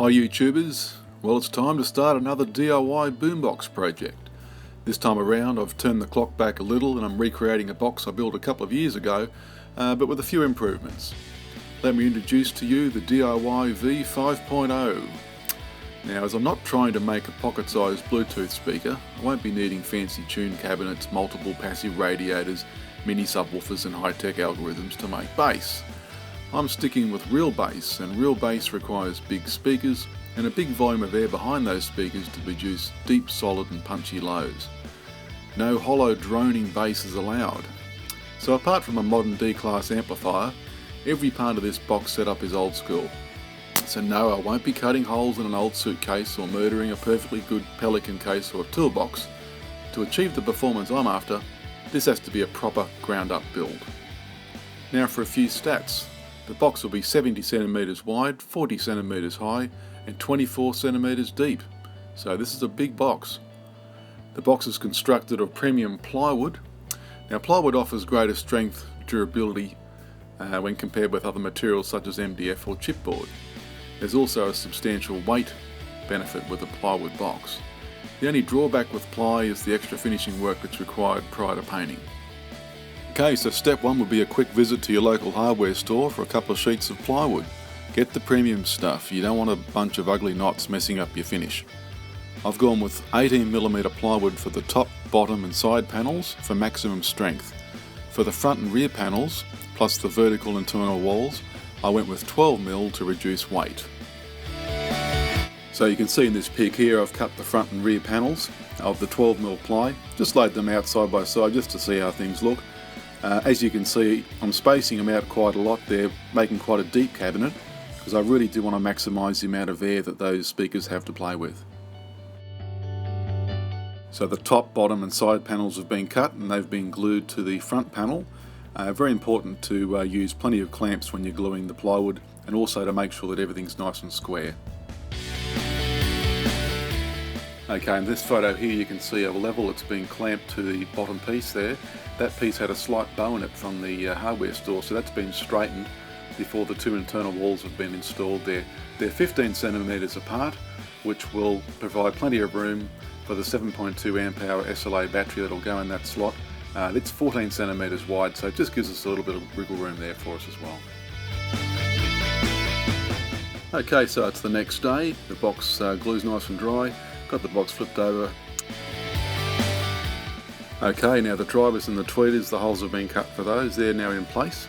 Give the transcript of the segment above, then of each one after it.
Hi YouTubers, well it's time to start another DIY boombox project. This time around I've turned the clock back a little and I'm recreating a box I built a couple of years ago, but with a few improvements. Let me introduce to you the DIY V5.0. Now, as I'm not trying to make a pocket-sized Bluetooth speaker, I won't be needing fancy tune cabinets, multiple passive radiators, mini subwoofers and high-tech algorithms to make bass. I'm sticking with real bass, and real bass requires big speakers and a big volume of air behind those speakers to produce deep, solid and punchy lows. No hollow droning bass is allowed. So apart from a modern D-class amplifier, every part of this box setup is old school. So no, I won't be cutting holes in an old suitcase or murdering a perfectly good Pelican case or toolbox. To achieve the performance I'm after, this has to be a proper ground-up build. Now for a few stats. The box will be 70 cm wide, 40 cm high and 24 cm deep. So this is a big box. The box is constructed of premium plywood. Now plywood offers greater strength, durability when compared with other materials such as MDF or chipboard. There's also a substantial weight benefit with a plywood box. The only drawback with ply is the extra finishing work that's required prior to painting. Okay, so step one would be a quick visit to your local hardware store for a couple of sheets of plywood. Get the premium stuff, you don't want a bunch of ugly knots messing up your finish. I've gone with 18mm plywood for the top, bottom and side panels for maximum strength. For the front and rear panels, plus the vertical internal walls, I went with 12mm to reduce weight. So you can see in this pic here I've cut the front and rear panels of the 12mm ply, just laid them out side by side just to see how things look. As you can see, I'm spacing them out quite a lot there, making quite a deep cabinet, because I really do want to maximise the amount of air that those speakers have to play with. So the top, bottom and side panels have been cut and they've been glued to the front panel. Very important to use plenty of clamps when you're gluing the plywood, and also to make sure that everything's nice and square. Okay, in this photo here you can see a level that's been clamped to the bottom piece there. That piece had a slight bow in it from the hardware store, so that's been straightened before the two internal walls have been installed there. They're 15 cm apart, which will provide plenty of room for the 7.2 amp hour SLA battery that'll go in that slot. It's 14 cm wide, so it just gives us a little bit of wiggle room there for us as well. Okay, so it's the next day. The box glue's nice and dry. Got the box flipped over. Okay, now the drivers and the tweeters, the holes have been cut for those. They're now in place.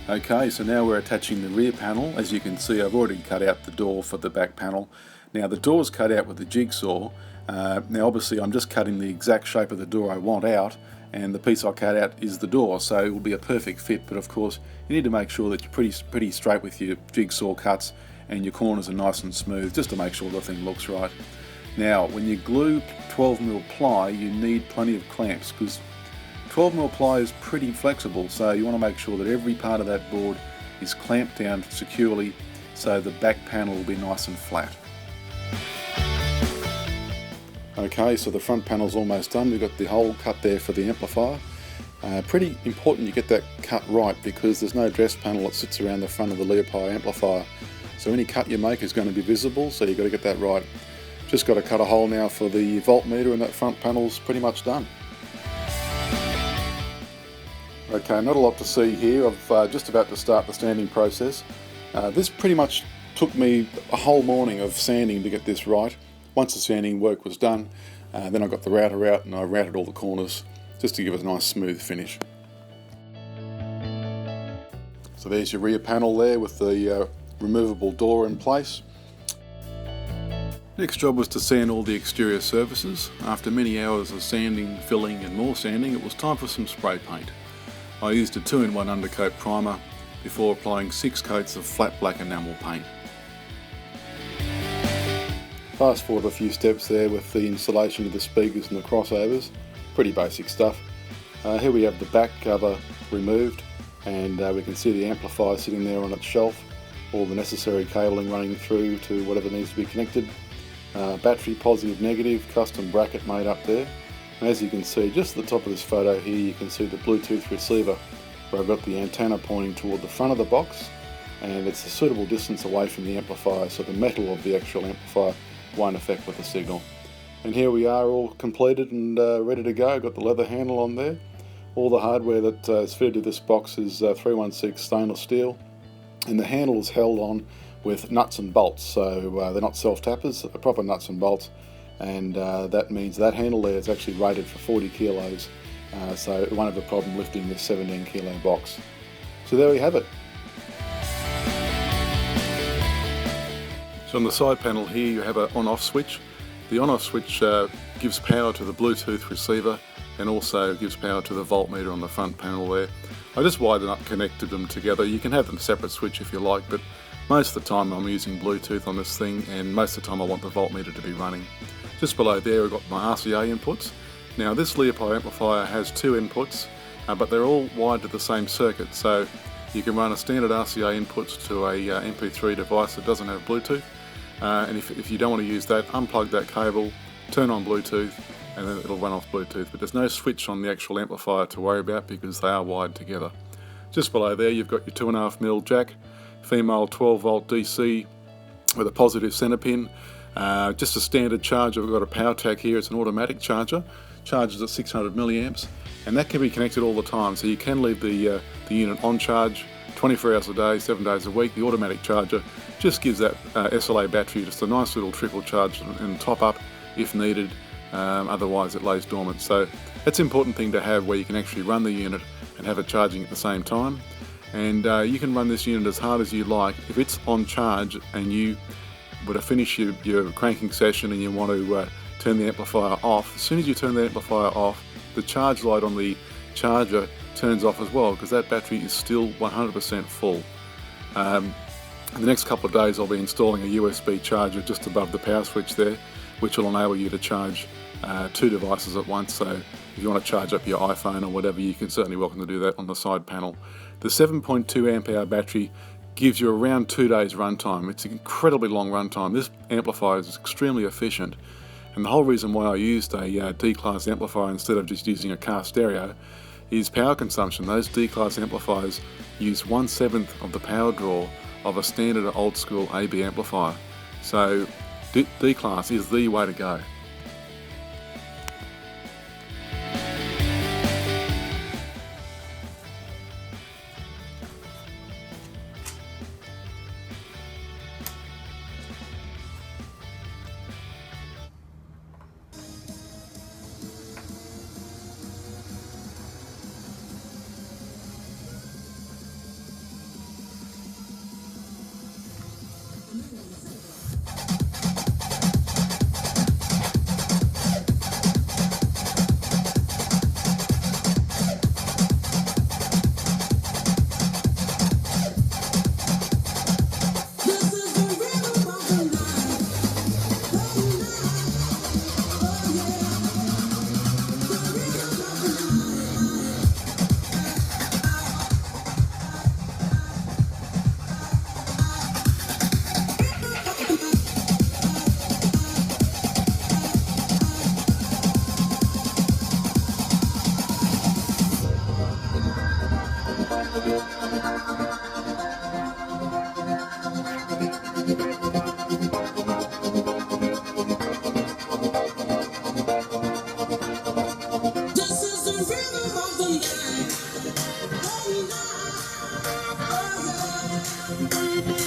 Okay, so now we're attaching the rear panel. As you can see, I've already cut out the door for the back panel. Now the door's cut out with the jigsaw. Now obviously I'm just cutting the exact shape of the door I want out, and the piece I cut out is the door, so it will be a perfect fit. But of course you need to make sure that you're pretty straight with your jigsaw cuts and your corners are nice and smooth, just to make sure the thing looks right. Now when you glue 12mm ply, you need plenty of clamps, because 12mm ply is pretty flexible, so you want to make sure that every part of that board is clamped down securely so the back panel will be nice and flat. Okay, so the front panel's almost done. We've got the hole cut there for the amplifier. Pretty important you get that cut right, because there's no dress panel that sits around the front of the Lepai amplifier. So any cut you make is going to be visible, so you've got to get that right. Just got to cut a hole now for the voltmeter, and that front panel's pretty much done. Okay, not a lot to see here. I've just about to start the sanding process. This pretty much took me a whole morning of sanding to get this right. Once the sanding work was done, then I got the router out and I routed all the corners just to give it a nice smooth finish. So there's your rear panel there with the removable door in place. Next job was to sand all the exterior surfaces. After many hours of sanding, filling and more sanding, it was time for some spray paint. I used a 2-in-1 undercoat primer before applying 6 coats of flat black enamel paint. Fast forward a few steps there with the installation of the speakers and the crossovers. Pretty basic stuff. Here we have the back cover removed, and we can see the amplifier sitting there on its shelf. All the necessary cabling running through to whatever needs to be connected. Battery positive negative, custom bracket made up there. And as you can see, just at the top of this photo here, you can see the Bluetooth receiver, where I've got the antenna pointing toward the front of the box, and it's a suitable distance away from the amplifier so the metal of the actual amplifier won't affect with the signal. And here we are, all completed and ready to go. Got the leather handle on there. All the hardware that is fitted to this box is 316 stainless steel, and the handle is held on with nuts and bolts, so they're not self-tappers, they're proper nuts and bolts, and that means that handle there is actually rated for 40 kilos, so it won't have a problem lifting this 17 kilo box. So there we have it. So on the side panel here you have an on-off switch. The on-off switch gives power to the Bluetooth receiver and also gives power to the voltmeter on the front panel there. I just wired up, connected them together. You can have them separate switch if you like, but most of the time I'm using Bluetooth on this thing, and most of the time I want the voltmeter to be running. Just below there I've got my RCA inputs. Now this Lepai amplifier has two inputs, but they're all wired to the same circuit, so you can run a standard RCA inputs to a MP3 device that doesn't have Bluetooth, and if you don't want to use that, unplug that cable, turn on Bluetooth, and then it'll run off Bluetooth. But there's no switch on the actual amplifier to worry about because they are wired together. Just below there you've got your 2.5mm jack, female 12 volt DC with a positive center pin, just a standard charger. We've got a power tack here, it's an automatic charger, charges at 600 milliamps, and that can be connected all the time, so you can leave the unit on charge 24 hours a day, 7 days a week. The automatic charger just gives that SLA battery just a nice little trickle charge and top up if needed. Otherwise it lays dormant. So that's an important thing to have, where you can actually run the unit and have it charging at the same time. And you can run this unit as hard as you like. If it's on charge and you were to finish your cranking session and you want to turn the amplifier off, as soon as you turn the amplifier off, the charge light on the charger turns off as well, because that battery is still 100% full. In the next couple of days I'll be installing a USB charger just above the power switch there, which will enable you to charge two devices at once. So if you want to charge up your iPhone or whatever, you can certainly welcome to do that on the side panel. The 7.2 amp hour battery gives you around 2 days runtime. It's an incredibly long runtime. This amplifier is extremely efficient, and the whole reason why I used a D-class amplifier instead of just using a car stereo is power consumption. Those D-class amplifiers use 1/7 of the power draw of a standard old school AB amplifier. So D-class is the way to go. Oh, yeah.